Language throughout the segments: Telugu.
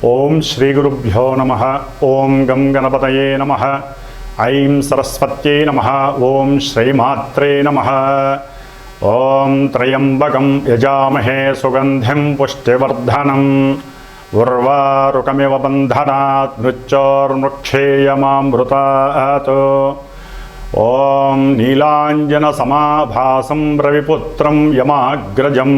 ఓం శ్రీ గురుభ్యో నమః. ఓం గం గణపతయే నమః. ఐం సరస్వత్యై నమః. ఓం శ్రీమాత్రే నమః. ఓం త్రయంబకం యజామహే సుగంధిం పుష్టివర్ధనం ఉర్వారుకమివ బంధనాత్ మృత్యోర్మృక్షేయమామృతాత్. ఓం నీలాంజన సమాభాసం రవిపుత్రం యమాగ్రజం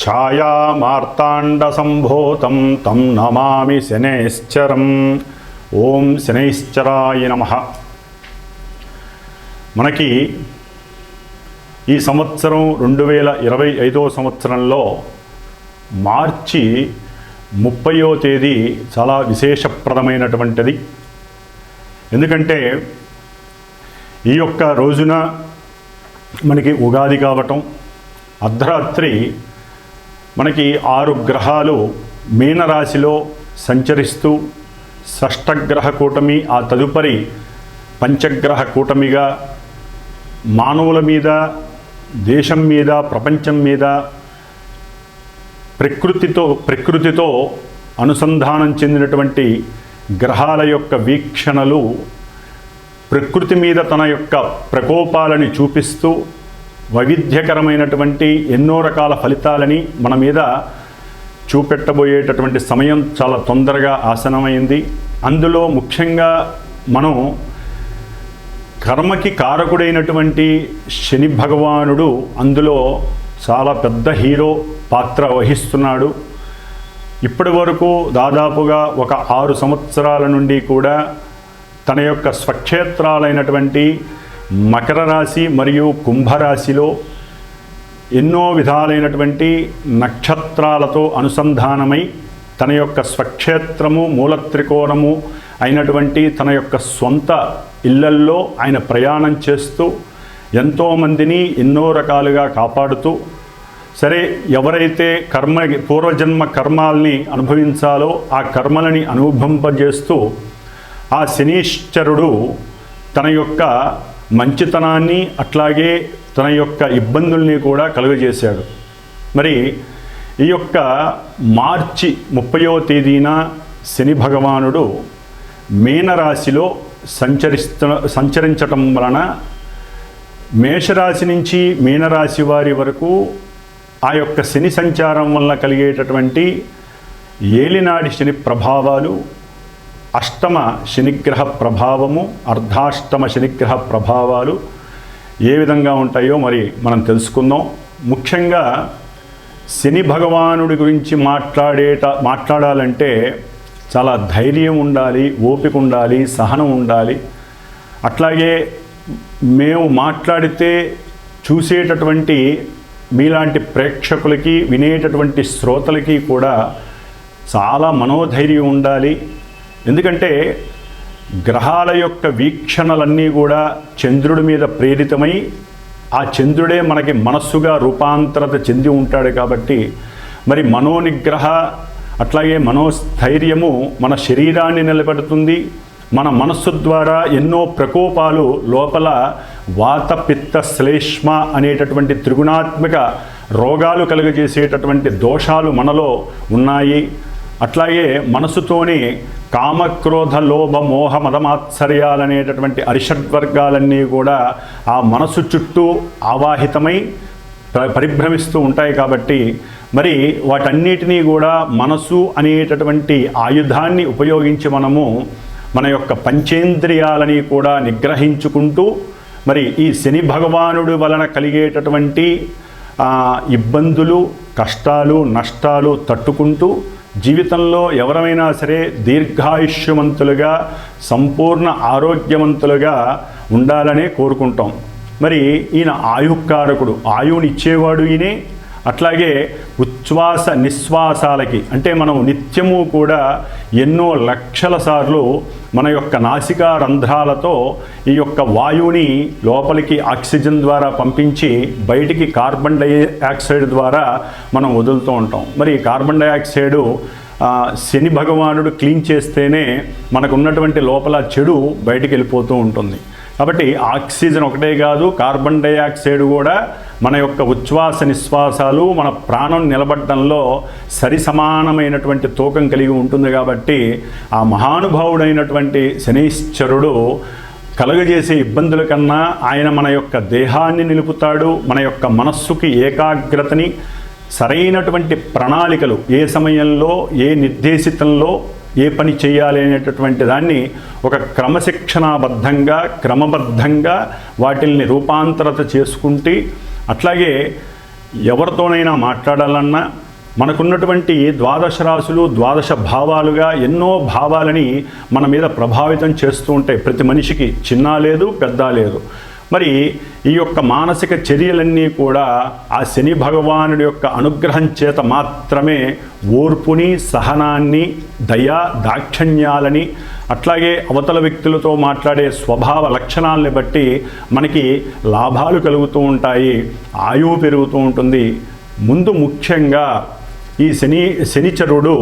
ఛాయామార్తాండసంభూతం తం నమామి శనైశ్చరం. ఓం శనైశ్చరాయ నమః. మనకి ఈ సంవత్సరం 2025 సంవత్సరంలో మార్చి 30వ తేదీ చాలా విశేషప్రదమైనటువంటిది. ఎందుకంటే ఈ యొక్క రోజున మనకి ఉగాది కావటం, అర్ధరాత్రి మనకి 6 గ్రహాలు మీనరాశిలో సంచరిస్తూ షష్టగ్రహ కూటమి, ఆ తదుపరి పంచగ్రహ కూటమిగా మానవుల మీద, దేశం మీద, ప్రపంచం మీద ప్రకృతితో అనుసంధానం చెందినటువంటి గ్రహాల యొక్క వీక్షణలు ప్రకృతి మీద తన యొక్క ప్రకోపాలని చూపిస్తూ వైవిధ్యకరమైనటువంటి ఎన్నో రకాల ఫలితాలని మన మీద చూపెట్టబోయేటటువంటి సమయం చాలా తొందరగా ఆసనమైంది. అందులో ముఖ్యంగా మనం కర్మకి కారకుడైనటువంటి శని భగవానుడు అందులో చాలా పెద్ద హీరో పాత్ర వహిస్తున్నాడు. ఇప్పటి వరకు దాదాపుగా ఒక 6 సంవత్సరాల నుండి కూడా తన యొక్క స్వక్షేత్రాలైనటువంటి మకర రాశి మరియు కుంభరాశిలో ఎన్నో విధాలైనటువంటి నక్షత్రాలతో అనుసంధానమై తన యొక్క స్వక్షేత్రము, మూలత్రికోణము అయినటువంటి తన యొక్క స్వంత ఇళ్లల్లో ఆయన ప్రయాణం చేస్తూ ఎంతోమందిని ఎన్నో రకాలుగా కాపాడుతూ, సరే ఎవరైతే పూర్వజన్మ కర్మాల్ని అనుభవించాలో ఆ కర్మలని అనుభవింపజేస్తూ ఆ శనీశ్వరుడు తన యొక్క మంచితనాన్ని అట్లాగే తన యొక్క ఇబ్బందుల్ని కూడా కలుగజేశాడు. మరి ఈ యొక్క మార్చి 30వ తేదీన శని భగవానుడు మీనరాశిలో సంచరించటం వలన మేషరాశి నుంచి మీనరాశి వారి వరకు ఆ యొక్క శని సంచారం వలన కలిగేటటువంటి ఏలినాడి శని ప్రభావాలు, అష్టమ శనిగ్రహ ప్రభావము, అర్ధాష్టమ శనిగ్రహ ప్రభావాలు ఏ విధంగా ఉంటాయో మరి మనం తెలుసుకుందాం. ముఖ్యంగా శని భగవానుడి గురించి మాట్లాడాలంటే చాలా ధైర్యం ఉండాలి, ఓపిక ఉండాలి, సహనం ఉండాలి. అట్లాగే మేము మాట్లాడితే చూసేటటువంటి మీలాంటి ప్రేక్షకులకి, వినేటటువంటి శ్రోతలకి కూడా చాలా మనోధైర్యం ఉండాలి. ఎందుకంటే గ్రహాల యొక్క వీక్షణలన్నీ కూడా చంద్రుడి మీద ప్రేరితమై ఆ చంద్రుడే మనకి మనస్సుగా రూపాంతరత చెంది ఉంటాడు. కాబట్టి మరి మనోనిగ్రహ అట్లాగే మనోస్థైర్యము మన శరీరాన్ని నిలబెడుతుంది. మన మనస్సు ద్వారా ఎన్నో ప్రకోపాలు లోపల వాత పిత్త శ్లేష్మ అనేటటువంటి త్రిగుణాత్మక రోగాలు కలుగజేసేటటువంటి దోషాలు మనలో ఉన్నాయి. అట్లాగే మనసుతోనే కామక్రోధ లోభ మోహ మదమాత్సర్యాలనేటటువంటి అరిషడ్వర్గాలన్నీ కూడా ఆ మనసు చుట్టూ ఆవాహితమై పరిభ్రమిస్తూ ఉంటాయి. కాబట్టి మరి వాటన్నిటినీ కూడా మనసు అనేటటువంటి ఆయుధాన్ని ఉపయోగించి మనము మన యొక్క పంచేంద్రియాలని కూడా నిగ్రహించుకుంటూ మరి ఈ శని భగవానుడి వలన కలిగేటటువంటి ఇబ్బందులు, కష్టాలు, నష్టాలు తట్టుకుంటూ జీవితంలో ఎవరైనా సరే దీర్ఘాయుష్యవంతులుగా, సంపూర్ణ ఆరోగ్యవంతులుగా ఉండాలనే కోరుకుంటాం. మరి ఈయన ఆయుకారకుడు, ఆయువునిచ్చేవాడు ఈయనే. అట్లాగే ఉచ్ఛ్వాస నిశ్వాసాలకి అంటే మనం నిత్యము కూడా ఎన్నో లక్షల సార్లు మన యొక్క నాసికా రంధ్రాలతో ఈ యొక్క వాయువుని లోపలికి ఆక్సిజన్ ద్వారా పంపించి బయటికి కార్బన్ డైఆక్సైడ్ ద్వారా మనం వదులుతూ ఉంటాం. మరి కార్బన్ డైఆక్సైడు శని భగవానుడు క్లీన్ చేస్తేనే మనకు ఉన్నటువంటి లోపల చెడు బయటికి వెళ్ళిపోతూ ఉంటుంది. కాబట్టి ఆక్సిజన్ ఒకటే కాదు, కార్బన్ డైఆక్సైడ్ కూడా మన యొక్క ఉచ్ఛ్వాస నిశ్వాసాలు మన ప్రాణం నిలబడడంలో సరి సమానమైనటువంటి తూకం కలిగి ఉంటుంది. కాబట్టి ఆ మహానుభావుడైనటువంటి శనైశ్చరుడు కలుగజేసే ఇబ్బందుల కన్నా ఆయన మన యొక్క దేహాన్ని నిలుపుతాడు, మన యొక్క మనస్సుకి ఏకాగ్రతని, సరైనటువంటి ప్రణాళికలు ఏ సమయంలో ఏ నిర్దేశితంలో ఏ పని చేయాలి అనేటటువంటి దాన్ని ఒక క్రమశిక్షణాబద్ధంగా క్రమబద్ధంగా వాటిల్ని రూపాంతరత చేసుకుంటే, అట్లాగే ఎవరితోనైనా మాట్లాడాలన్నా మనకున్నటువంటి ద్వాదశ రాశులు ద్వాదశ భావాలుగా ఎన్నో భావాలని మన మీద ప్రభావితం చేస్తూ ఉంటాయి. ప్రతి మనిషికి చిన్న లేదు పెద్ద లేదు. మరి ఈ యొక్క మానసిక చర్యలన్నీ కూడా ఆ శని భగవానుడి యొక్క అనుగ్రహం చేత మాత్రమే ఓర్పుని, సహనాన్ని, దయా దాక్షిణ్యాలని, అట్లాగే అవతల వ్యక్తులతో మాట్లాడే స్వభావ లక్షణాలని బట్టి మనకి లాభాలు కలుగుతూ ఉంటాయి, ఆయువు పెరుగుతూ ఉంటుంది. ముందు ముఖ్యంగా ఈ శనిచరుడు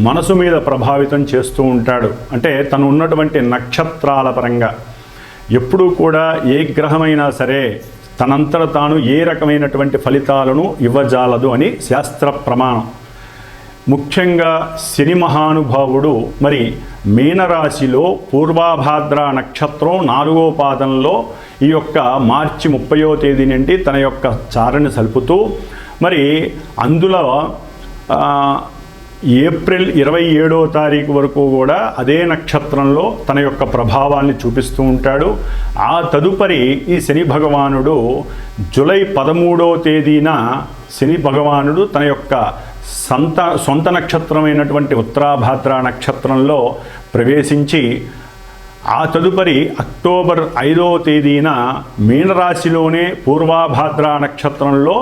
మనసు మీద ప్రభావితం చేస్తూ ఉంటాడు. అంటే తను ఉన్నటువంటి నక్షత్రాల పరంగా ఎప్పుడూ కూడా ఏ గ్రహమైనా సరే తనంతట తాను ఏ రకమైనటువంటి ఫలితాలను ఇవ్వజాలదు అని శాస్త్ర ప్రమాణం. ముఖ్యంగా శని మహానుభావుడు మరి మీనరాశిలో పూర్వాభాద్ర నక్షత్రం 4వ పాదంలో ఈ యొక్క మార్చి 30వ తేదీ నుండి తన యొక్క చారణ సలుపుతూ మరి అందులో ఏప్రిల్ 27వ తారీఖు వరకు కూడా అదే నక్షత్రంలో తన యొక్క ప్రభావాన్ని చూపిస్తూ ఉంటాడు. ఆ తదుపరి ఈ శని భగవానుడు జూలై 13వ తేదీన శని భగవానుడు తన యొక్క సొంత నక్షత్రమైనటువంటి ఉత్తరాభాద్ర నక్షత్రంలో ప్రవేశించి ఆ తదుపరి అక్టోబర్ 5వ తేదీన మీనరాశిలోనే పూర్వాభాద్ర నక్షత్రంలో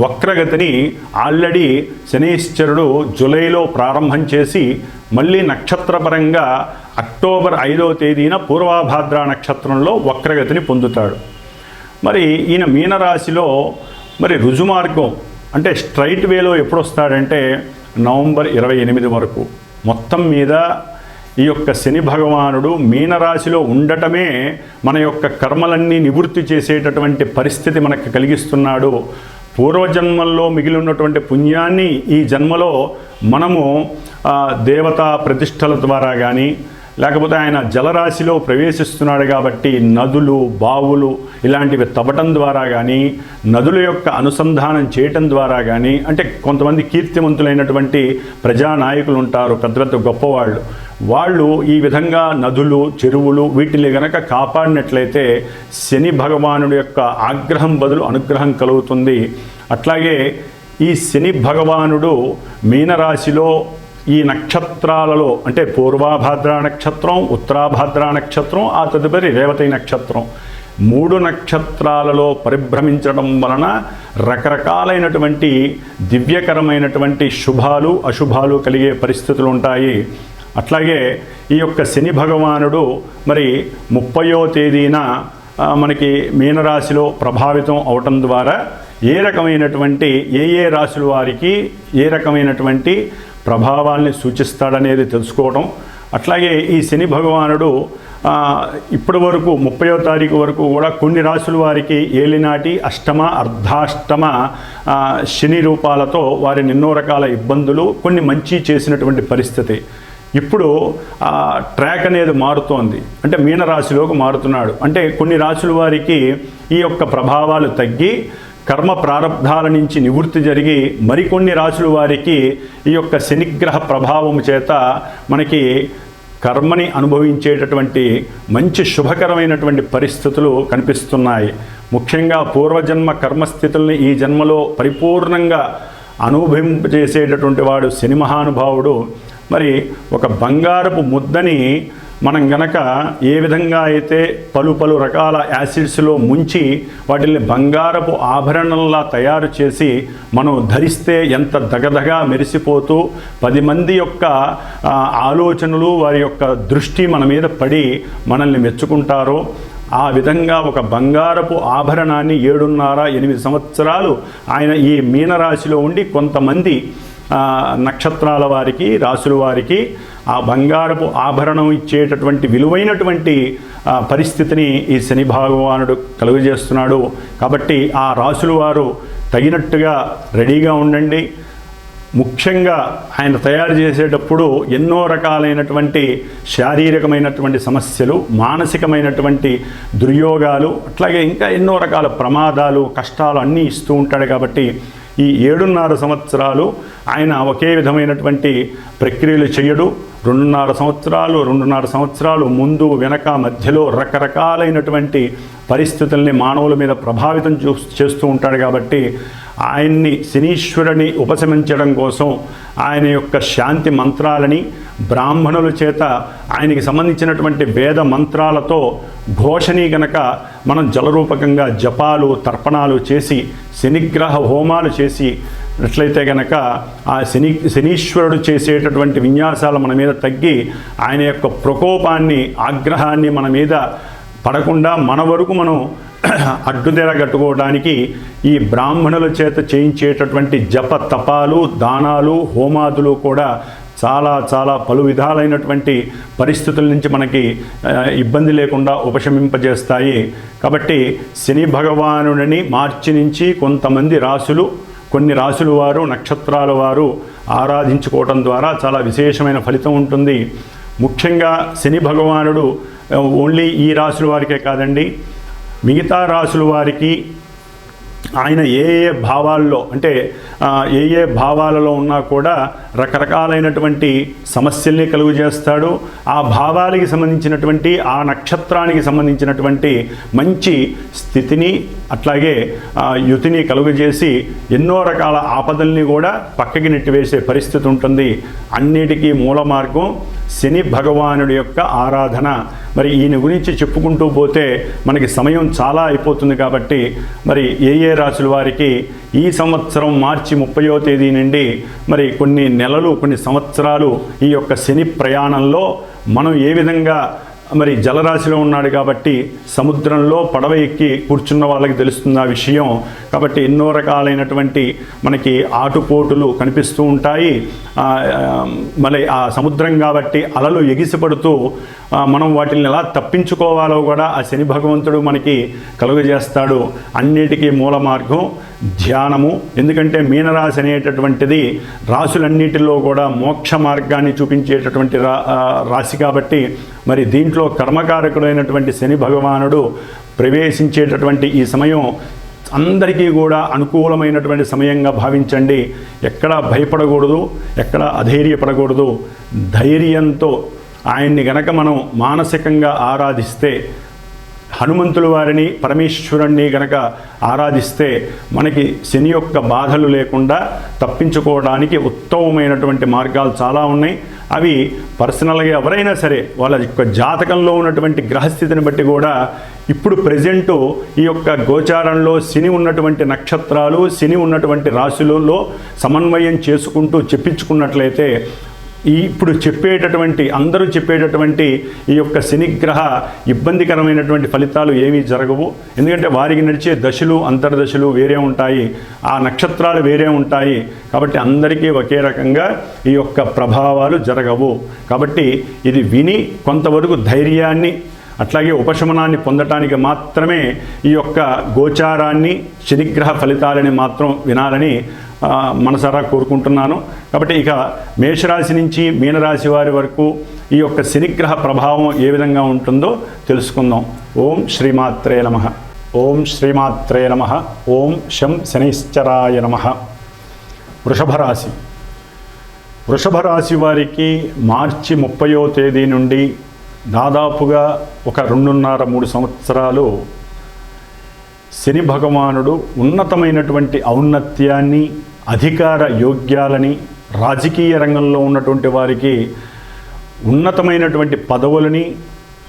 వక్రగతిని ఆల్రెడీ శనైశ్చరుడు జూలైలో ప్రారంభం చేసి మళ్ళీ నక్షత్రపరంగా అక్టోబర్ 5వ తేదీన పూర్వాభాద్ర నక్షత్రంలో వక్రగతిని పొందుతాడు. మరి ఈయన మీనరాశిలో మరి రుజుమార్గం అంటే స్ట్రైట్ వేలో ఎప్పుడు వస్తాడంటే నవంబర్ 28 వరకు. మొత్తం మీద ఈ యొక్క శని భగవానుడు మీనరాశిలో ఉండటమే మన యొక్క కర్మలన్నీ నివృత్తి చేసేటటువంటి పరిస్థితి మనకు కలిగిస్తున్నాడు. పూర్వజన్మల్లో మిగిలి ఉన్నటువంటి పుణ్యాన్ని ఈ జన్మలో మనము దేవతా ప్రతిష్టల ద్వారా కానీ లేకపోతే ఆయన జలరాశిలో ప్రవేశిస్తున్నాడు కాబట్టి నదులు, బావులు ఇలాంటివి తవ్వటం ద్వారా కానీ, నదుల యొక్క అనుసంధానం చేయటం ద్వారా కానీ, అంటే కొంతమంది కీర్తివంతులైనటువంటి ప్రజానాయకులు ఉంటారు, పెద్ద పెద్ద గొప్పవాళ్ళు, వాళ్ళు ఈ విధంగా నదులు, చెరువులు వీటిని గనక కాపాడినట్లయితే శని భగవానుడి యొక్క ఆగ్రహం బదులు అనుగ్రహం కలుగుతుంది. అట్లాగే ఈ శని భగవానుడు మీనరాశిలో ఈ నక్షత్రాలలో అంటే పూర్వాభాద్ర నక్షత్రం, ఉత్తరాభాద్ర నక్షత్రం, ఆ తదుపరి రేవతి నక్షత్రం 3 నక్షత్రాలలో పరిభ్రమించడం వలన రకరకాలైనటువంటి దివ్యకరమైనటువంటి శుభాలు అశుభాలు కలిగే పరిస్థితులు ఉంటాయి. అట్లాగే ఈ యొక్క శని భగవానుడు మరి 30వ తేదీన మనకి మీనరాశిలో ప్రభావితం అవటం ద్వారా ఏ రకమైనటువంటి ఏ రాశుల వారికి ఏ రకమైనటువంటి ప్రభావాల్ని సూచిస్తాడనేది తెలుసుకోవడం. అట్లాగే ఈ శని భగవానుడు ఇప్పటి వరకు 30వ తారీఖు వరకు కూడా కొన్ని రాశుల వారికి ఏలినాటి అష్టమ అర్ధాష్టమ శని రూపాలతో వారిని ఎన్నో రకాల ఇబ్బందులు కొన్ని మంచి చేసినటువంటి పరిస్థితి. ఇప్పుడు ట్రాక్ అనేది మారుతోంది, అంటే మీనరాశిలోకి మారుతున్నాడు. అంటే కొన్ని రాశుల వారికి ఈ యొక్క ప్రభావాలు తగ్గి కర్మ ప్రారంధాల నుంచి నివృత్తి జరిగి మరికొన్ని రాశుల వారికి ఈ యొక్క శనిగ్రహ ప్రభావము చేత మనకి కర్మని అనుభవించేటటువంటి మంచి శుభకరమైనటువంటి పరిస్థితులు కనిపిస్తున్నాయి. ముఖ్యంగా పూర్వజన్మ కర్మస్థితుల్ని ఈ జన్మలో పరిపూర్ణంగా అనుభవింపజేసేటటువంటి వాడు శని మహానుభావుడు. మరి ఒక బంగారపు ముద్దని మనం గనక ఏ విధంగా అయితే పలు రకాల యాసిడ్స్లో ముంచి వాటిని బంగారపు ఆభరణంలా తయారు చేసి మనం ధరిస్తే ఎంత దగదగా మెరిసిపోతూ 10 మంది యొక్క ఆలోచనలు వారి యొక్క దృష్టి మన మీద పడి మనల్ని మెచ్చుకుంటారో ఆ విధంగా ఒక బంగారపు ఆభరణాన్ని 7.5-8 సంవత్సరాలు ఆయన ఈ మీనరాశిలో ఉండి కొంతమంది నక్షత్రాల వారికి, రాసుల వారికి ఆ బంగారపు ఆభరణం ఇచ్చేటటువంటి విలువైనటువంటి పరిస్థితిని ఈ శని భగవానుడు కలుగజేస్తున్నాడు. కాబట్టి ఆ రాసుల వారు తగినట్టుగా రెడీగా ఉండండి. ముఖ్యంగా ఆయన తయారు చేసేటప్పుడు ఎన్నో రకాలైనటువంటి శారీరకమైనటువంటి సమస్యలు, మానసికమైనటువంటి దుర్యోగాలు, అట్లాగే ఇంకా ఎన్నో రకాల ప్రమాదాలు, కష్టాలు అన్నీ ఇస్తూ ఉంటాడు. కాబట్టి ఈ 7.5 సంవత్సరాలు ఆయన ఒకే విధమైనటువంటి ప్రక్రియలు చేయడు. 2.5 సంవత్సరాలు ముందు వెనక మధ్యలో రకరకాలైనటువంటి పరిస్థితుల్ని మానవుల మీద ప్రభావితం చేస్తూ ఉంటాడు. కాబట్టి ఆయన్ని శనీశ్వరుని ఉపశమించడం కోసం ఆయన యొక్క శాంతి మంత్రాలని బ్రాహ్మణుల చేత ఆయనకి సంబంధించినటువంటి వేద మంత్రాలతో ఘోషని గనక మనం జలరూపకంగా జపాలు, తర్పణాలు చేసి శనిగ్రహ హోమాలు చేసి అట్లయితే గనక ఆ శనీశ్వరుడు చేసేటటువంటి విన్యాసాలు మన మీద తగ్గి ఆయన యొక్క ప్రకోపాన్ని, ఆగ్రహాన్ని మన మీద పడకుండా మన వరకు మనం అడ్డుదెర కట్టుకోవడానికి ఈ బ్రాహ్మణుల చేత చేయించేటటువంటి జప తపాలు, దానాలు, హోమాదులు కూడా చాలా పలు విధాలైనటువంటి పరిస్థితుల నుంచి మనకి ఇబ్బంది లేకుండా ఉపశమింపజేస్తాయి. కాబట్టి శని భగవానుడిని మార్చి నుంచి కొంతమంది రాసులు, కొన్ని రాసుల వారు, నక్షత్రాల వారు ఆరాధించుకోవటం ద్వారా చాలా విశేషమైన ఫలితం ఉంటుంది. ముఖ్యంగా శని భగవానుడు ఓన్లీ ఈ రాసుల వారికే కాదండి, మిగతా రాసుల వారికి ఆయన ఏ భావాల్లో అంటే ఏ భావాలలో ఉన్నా కూడా రకరకాలైనటువంటి సమస్యల్ని కలుగు చేస్తాడు. ఆ భావాలకి సంబంధించినటువంటి, ఆ నక్షత్రానికి సంబంధించినటువంటి మంచి స్థితిని అట్లాగే యుతిని కలుగజేసి ఎన్నో రకాల ఆపదల్ని కూడా పక్కకి నెట్టివేసే పరిస్థితి ఉంటుంది. అన్నిటికీ మూల మార్గం శని భగవానుడి యొక్క ఆరాధన. మరి ఈయన గురించి చెప్పుకుంటూ పోతే మనకి సమయం చాలా అయిపోతుంది. కాబట్టి మరి ఏ రాసుల వారికి ఈ సంవత్సరం మార్చి 30వ తేదీ నుండి మరి కొన్ని నెలలు, కొన్ని సంవత్సరాలు ఈ యొక్క శని ప్రయాణంలో మనం ఏ విధంగా మరి జలరాశిలో ఉన్నాడు కాబట్టి సముద్రంలో పడవ ఎక్కి కూర్చున్న వాళ్ళకి తెలుస్తుంది ఆ విషయం. కాబట్టి ఎన్నో రకాలైనటువంటి మనకి ఆటుపోటులు కనిపిస్తూ ఉంటాయి. మళ్ళీ ఆ సముద్రం కాబట్టి అలలు ఎగిసిపడుతూ మనం వాటిని ఎలా తప్పించుకోవాలో కూడా ఆ శని భగవంతుడు మనకి కలుగజేస్తాడు. అన్నిటికీ మూల మార్గం ధ్యానము. ఎందుకంటే మీనరాశి అనేటటువంటిది రాశులన్నిటిలో కూడా మోక్ష మార్గాన్ని చూపించేటటువంటి రాశి కాబట్టి మరి దీంట్లో కర్మకారకుడైనటువంటి శని భగవానుడు ప్రవేశించేటటువంటి ఈ సమయం అందరికీ కూడా అనుకూలమైనటువంటి సమయంగా భావించండి. ఎక్కడ భయపడకూడదు, ఎక్కడ అధైర్యపడకూడదు. ధైర్యంతో ఆయన్ని గనక మనం మానసికంగా ఆరాధిస్తే, హనుమంతుల వారిని, పరమేశ్వరుణ్ణి గనక ఆరాధిస్తే మనకి శని యొక్క బాధలు లేకుండా తప్పించుకోవడానికి ఉత్తమమైనటువంటి మార్గాలు చాలా ఉన్నాయి. అవి పర్సనల్గా ఎవరైనా సరే వాళ్ళ యొక్క జాతకంలో ఉన్నటువంటి గ్రహస్థితిని బట్టి కూడా ఇప్పుడు ప్రజెంటు ఈ యొక్క గోచారంలో శని ఉన్నటువంటి నక్షత్రాలు, శని ఉన్నటువంటి రాశులలో సమన్వయం చేసుకుంటూ చెప్పించుకున్నట్లయితే ఇప్పుడు చెప్పేటటువంటి అందరూ చెప్పేటటువంటి ఈ యొక్క శనిగ్రహ ఇబ్బందికరమైనటువంటి ఫలితాలు ఏమీ జరగవు. ఎందుకంటే వారికి నడిచే దశలు, అంతర్దశలు వేరే ఉంటాయి, ఆ నక్షత్రాలు వేరే ఉంటాయి. కాబట్టి అందరికీ ఒకే రకంగా ఈ యొక్క ప్రభావాలు జరగవు. కాబట్టి ఇది విని కొంతవరకు ధైర్యాన్ని అట్లాగే ఉపశమనాన్ని పొందటానికి మాత్రమే ఈ యొక్క గోచారాన్ని, శనిగ్రహ ఫలితాలని మాత్రం వినాలని మనసారా కోరుకుంటున్నాను. కాబట్టి ఇక మేషరాశి నుంచి మీనరాశి వారి వరకు ఈ యొక్క శనిగ్రహ ప్రభావం ఏ విధంగా ఉంటుందో తెలుసుకుందాం. ఓం శ్రీమాత్రే నమః. ఓం శ్రీమాత్రే నమః. ఓం శం శనైశ్చరాయ నమః. వృషభ రాశి. వృషభ రాశి వారికి మార్చి 30వ తేదీ నుండి దాదాపుగా ఒక 2.5-3 సంవత్సరాలు శని భగవానుడు ఉన్నతమైనటువంటి ఔన్నత్యాన్ని, అధికార యోగ్యాలని, రాజకీయ రంగంలో ఉన్నటువంటి వారికి ఉన్నతమైనటువంటి పదవులని,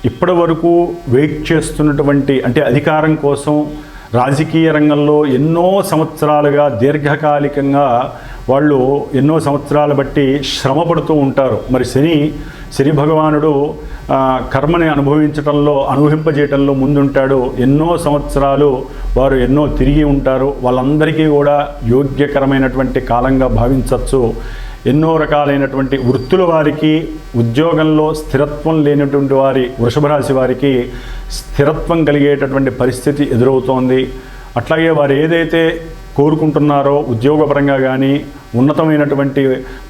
ఇప్పటి వరకు వెయిట్ చేస్తున్నటువంటి అంటే అధికారం కోసం, రాజకీయ రంగంలో ఎన్నో సంవత్సరాలుగా దీర్ఘకాలికంగా వాళ్ళు ఎన్నో సంవత్సరాలు బట్టి శ్రమ పడుతూ ఉంటారు. మరి శని భగవానుడు కర్మని అనుభవింపజేయటంలో ముందుంటాడు. ఎన్నో సంవత్సరాలు వారు ఎన్నో తిరిగి ఉంటారు. వాళ్ళందరికీ కూడా యోగ్యకరమైనటువంటి కాలంగా భావించవచ్చు. ఎన్నో రకాలైనటువంటి వృత్తుల వారికి, ఉద్యోగంలో స్థిరత్వం లేనటువంటి వారి వృషభ రాశి వారికి స్థిరత్వం కలిగేటటువంటి పరిస్థితి ఎదురవుతోంది. అట్లాగే వారు ఏదైతే కోరుకుంటున్నారో ఉద్యోగపరంగా కానీ, ఉన్నతమైనటువంటి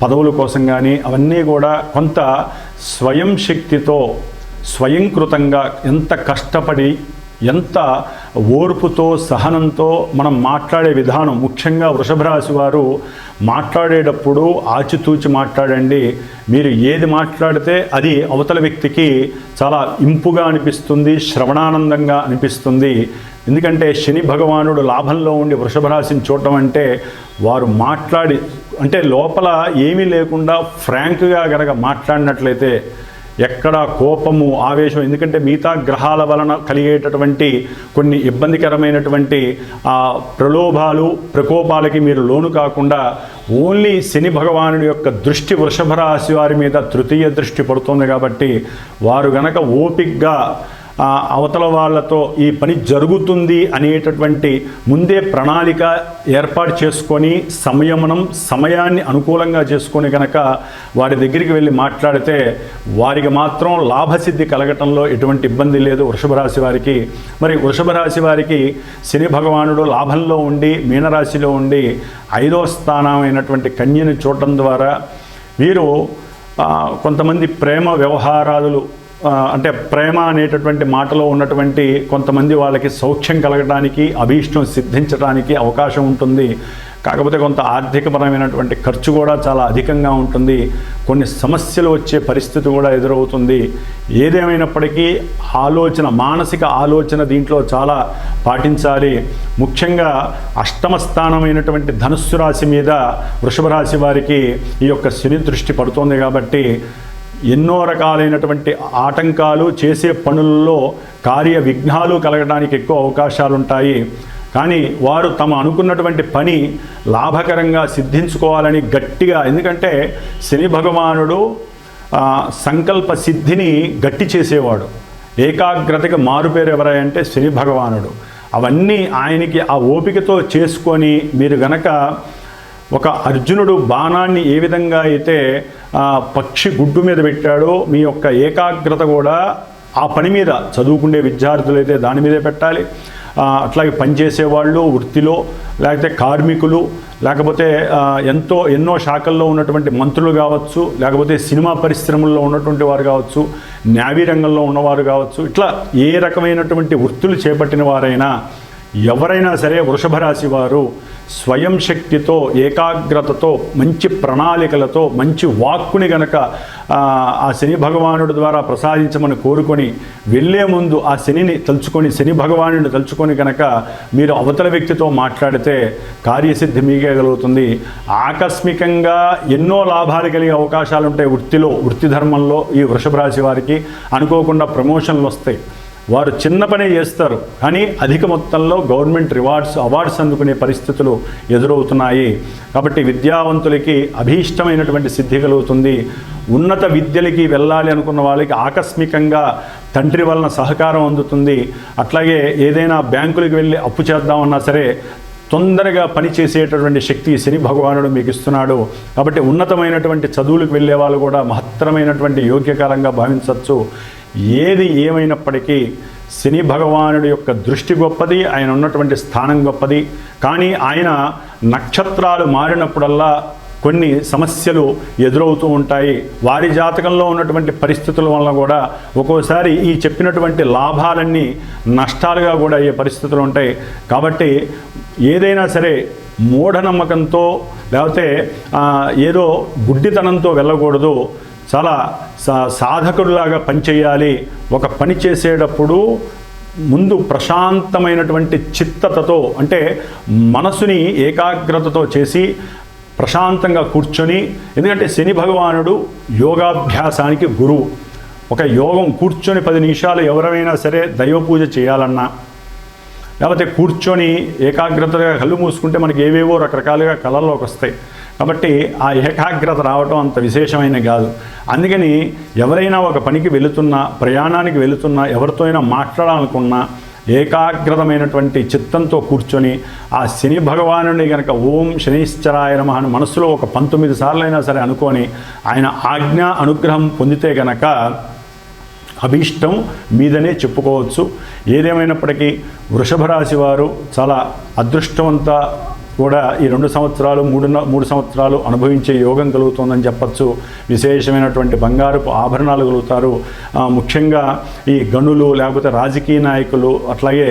పదవుల కోసం కానీ, అవన్నీ కూడా కొంత స్వయం శక్తితో స్వయంకృతంగా ఎంత కష్టపడి, ఎంత ఓర్పుతో, సహనంతో మనం మాట్లాడే విధానం, ముఖ్యంగా వృషభ రాశి వారు మాట్లాడేటప్పుడు ఆచితూచి మాట్లాడండి. మీరు ఏది మాట్లాడితే అది అవతల వ్యక్తికి చాలా ఇంపుగా అనిపిస్తుంది, శ్రవణానందంగా అనిపిస్తుంది. ఎందుకంటే శని భగవానుడు లాభంలో ఉండి వృషభ రాశిని చూడటం అంటే వారు అంటే లోపల ఏమీ లేకుండా ఫ్రాంక్గా గనక మాట్లాడినట్లయితే ఎక్కడ కోపము, ఆవేశం, ఎందుకంటే మిగతా గ్రహాల వలన కలిగేటటువంటి కొన్ని ఇబ్బందికరమైనటువంటి ప్రలోభాలు, ప్రకోపాలకి మీరు లోను కాకుండా ఓన్లీ శని భగవానుడి యొక్క దృష్టి వృషభ రాశి వారి మీద తృతీయ దృష్టి పడుతుంది. కాబట్టి వారు గనక ఓపికగా అవతల వాళ్ళతో ఈ పని జరుగుతుంది అనేటటువంటి ముందే ప్రణాళిక ఏర్పాటు చేసుకొని సమయాన్ని అనుకూలంగా చేసుకొని కనుక వారి దగ్గరికి వెళ్ళి మాట్లాడితే వారికి మాత్రం లాభసిద్ధి కలగటంలో ఎటువంటి ఇబ్బంది లేదు వృషభ రాశి వారికి. మరి వృషభ రాశి వారికి శని భగవానుడు లాభంలో ఉండి మీనరాశిలో ఉండి 5వ స్థానమైనటువంటి కన్యను చూడటం ద్వారా వీరు కొంతమంది ప్రేమ వ్యవహారాలు, అంటే ప్రేమ అనేటటువంటి మాటలో ఉన్నటువంటి కొంతమంది వాళ్ళకి సౌఖ్యం కలగడానికి, అభీష్టం సిద్ధించడానికి అవకాశం ఉంటుంది. కాకపోతే కొంత ఆర్థికపరమైనటువంటి ఖర్చు కూడా చాలా అధికంగా ఉంటుంది. కొన్ని సమస్యలు వచ్చే పరిస్థితి కూడా ఎదురవుతుంది. ఏదేమైనప్పటికీ మానసిక ఆలోచన దీంట్లో చాలా పాటించాలి. ముఖ్యంగా అష్టమ స్థానమైనటువంటి ధనుస్సు రాశి మీద వృషభ రాశి వారికి ఈ యొక్క శని దృష్టి పడుతోంది. కాబట్టి ఎన్నో రకాలైనటువంటి ఆటంకాలు, చేసే పనుల్లో కార్య విఘ్నాలు కలగడానికి ఎక్కువ అవకాశాలు ఉంటాయి. కానీ వారు అనుకున్నటువంటి పని లాభకరంగా సిద్ధించుకోవాలని గట్టిగా, ఎందుకంటే శని భగవానుడు సంకల్ప సిద్ధిని గట్టి చేసేవాడు. ఏకాగ్రతకి మారుపేరు ఎవరంటే శని భగవానుడు. అవన్నీ ఆయనకి ఆ ఓపికతో చేసుకొని మీరు గనక ఒక అర్జునుడు బాణాన్ని ఏ విధంగా అయితే పక్షి గుడ్డు మీద పెట్టాడో మీ యొక్క ఏకాగ్రత కూడా ఆ పని మీద, చదువుకునే విద్యార్థులు అయితే దాని మీదే పెట్టాలి. అట్లాగే పనిచేసేవాళ్ళు వృత్తిలో, లేకపోతే కార్మికులు, లేకపోతే ఎన్నో శాఖల్లో ఉన్నటువంటి మంత్రులు కావచ్చు, లేకపోతే సినిమా పరిశ్రమల్లో ఉన్నటువంటి వారు కావచ్చు, న్యావీ రంగంలో ఉన్నవారు కావచ్చు, ఇట్లా ఏ రకమైనటువంటి వృత్తులు చేపట్టిన వారైనా ఎవరైనా సరే వృషభ రాశి వారు స్వయం శక్తితో, ఏకాగ్రతతో, మంచి ప్రణాళికలతో, మంచి వాక్కుని గనక ఆ శని భగవానుడి ద్వారా ప్రసాదించమని కోరుకొని వెళ్ళే ముందు ఆ శని భగవానుడిని తలుచుకొని కనుక మీరు అవతల వ్యక్తితో మాట్లాడితే కార్యసిద్ధి మీకే కలుగుతుంది. ఆకస్మికంగా ఎన్నో లాభాలు కలిగే అవకాశాలు ఉంటాయి. వృత్తి ధర్మంలో ఈ వృషభ రాశి వారికి అనుకోకుండా ప్రమోషన్లు వస్తాయి. వారు చిన్న పనే చేస్తారు, కానీ అధిక మొత్తంలో గవర్నమెంట్ అవార్డ్స్ అందుకునే పరిస్థితులు ఎదురవుతున్నాయి. కాబట్టి విద్యావంతులకి అభీష్టమైనటువంటి సిద్ధి కలుగుతుంది. ఉన్నత విద్యలకి వెళ్ళాలి అనుకున్న వాళ్ళకి ఆకస్మికంగా తండ్రి వలన సహకారం అందుతుంది. అట్లాగే ఏదైనా బ్యాంకులకు వెళ్ళి అప్పు చేద్దామన్నా సరే తొందరగా పనిచేసేటటువంటి శక్తి శని భగవానుడు మీకు ఇస్తున్నాడు. కాబట్టి ఉన్నతమైనటువంటి చదువులకు వెళ్ళే వాళ్ళు కూడా మహత్తరమైనటువంటి యోగ్యకాలంగా భావించవచ్చు. ఏది ఏమైనప్పటికీ శని భగవానుడి యొక్క దృష్టి గొప్పది, ఆయన ఉన్నటువంటి స్థానం గొప్పది. కానీ ఆయన నక్షత్రాలు మారినప్పుడల్లా కొన్ని సమస్యలు ఎదురవుతూ ఉంటాయి. వారి జాతకంలో ఉన్నటువంటి పరిస్థితుల వల్ల కూడా ఒక్కోసారి ఈ చెప్పినటువంటి లాభాలన్నీ నష్టాలుగా కూడా అయ్యే పరిస్థితులు ఉంటాయి. కాబట్టి ఏదైనా సరే మూఢనమ్మకంతో లేకపోతే ఏదో గుడ్డితనంతో వెళ్ళకూడదు. చాలా సాధకుడిలాగా పనిచేయాలి. ఒక పని చేసేటప్పుడు ముందు ప్రశాంతమైనటువంటి చిత్తతతో, అంటే మనసుని ఏకాగ్రతతో చేసి ప్రశాంతంగా కూర్చొని, ఎందుకంటే శని భగవానుడు యోగాభ్యాసానికి గురువు. ఒక యోగం కూర్చొని 10 నిమిషాలు ఎవరైనా సరే దైవ పూజ చేయాలన్నా, లేకపోతే కూర్చొని ఏకాగ్రతగా కళ్ళు మూసుకుంటే మనకి ఏవేవో రకరకాలుగా కళల్లోకి వస్తాయి. కాబట్టి ఆ ఏకాగ్రత రావటం అంత విశేషమైన కాదు. అందుకని ఎవరైనా ఒక పనికి వెళుతున్నా, ప్రయాణానికి వెళుతున్నా, ఎవరితో అయినా మాట్లాడాలనుకున్నా ఏకాగ్రతమైనటువంటి చిత్తంతో కూర్చొని ఆ శని భగవానుని కనుక ఓం శనైశ్చరాయ నమః అని మనసులో ఒక 19 సార్లు అయినా సరే అనుకొని ఆయన ఆజ్ఞ అనుగ్రహం పొందితే గనక అభీష్టం మీదనే చెప్పుకోవచ్చు. ఏదేమైనప్పటికీ వృషభ రాశి వారు చాలా అదృష్టవంత కూడా ఈ 2 సంవత్సరాలు 3 సంవత్సరాలు అనుభవించే యోగం కలుగుతుందని చెప్పచ్చు. విశేషమైనటువంటి బంగారపు ఆభరణాలు కలుగుతారు. ముఖ్యంగా ఈ గనులు, లేకపోతే రాజకీయ నాయకులు, అట్లాగే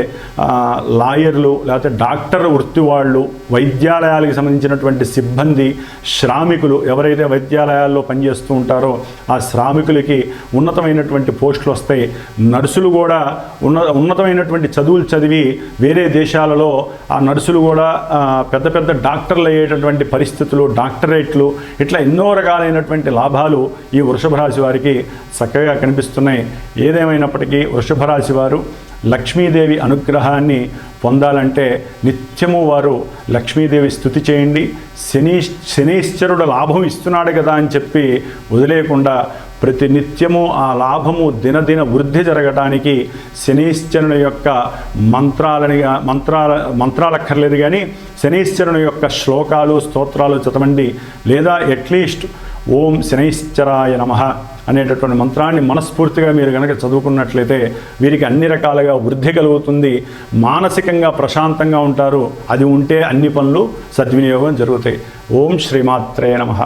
లాయర్లు, లేకపోతే డాక్టర్ వృత్తి వాళ్ళు, వైద్యాలయాలకు సంబంధించినటువంటి సిబ్బంది, శ్రామికులు ఎవరైతే వైద్యాలయాల్లో పనిచేస్తూ ఉంటారో ఆ శ్రామికులకి ఉన్నతమైనటువంటి పోస్టులు వస్తాయి. నర్సులు కూడా ఉన్నతమైనటువంటి చదువులు చదివి వేరే దేశాలలో ఆ నర్సులు కూడా పెద్ద పెద్ద డాక్టర్లు అయ్యేటటువంటి పరిస్థితులు, డాక్టరేట్లు, ఇట్లా ఎన్నో రకాలైనటువంటి లాభాలు ఈ వృషభ రాశి వారికి చక్కగా కనిపిస్తున్నాయి. ఏదేమైనప్పటికీ వృషభ రాశి వారు లక్ష్మీదేవి అనుగ్రహాన్ని పొందాలంటే నిత్యము వారు లక్ష్మీదేవి స్తుతి చేయండి. శనీశ్వరుడు లాభం ఇస్తున్నాడు కదా అని చెప్పి వదిలేయకుండా ప్రతి నిత్యము ఆ లాభము దినదిన వృద్ధి జరగడానికి శనీశ్వరుని యొక్క మంత్రాలక్కర్లేదు కానీ శనీశ్వరుని యొక్క శ్లోకాలు, స్తోత్రాలు చదవండి. లేదా అట్లీస్ట్ ఓం శనైశ్చరాయ నమః అనేటటువంటి మంత్రాన్ని మనస్ఫూర్తిగా మీరు కనుక చదువుకున్నట్లయితే వీరికి అన్ని రకాలుగా వృద్ధి కలుగుతుంది. మానసికంగా ప్రశాంతంగా ఉంటారు. అది ఉంటే అన్ని పనులు సద్వినియోగం జరుగుతాయి. ఓం శ్రీమాత్రే నమః.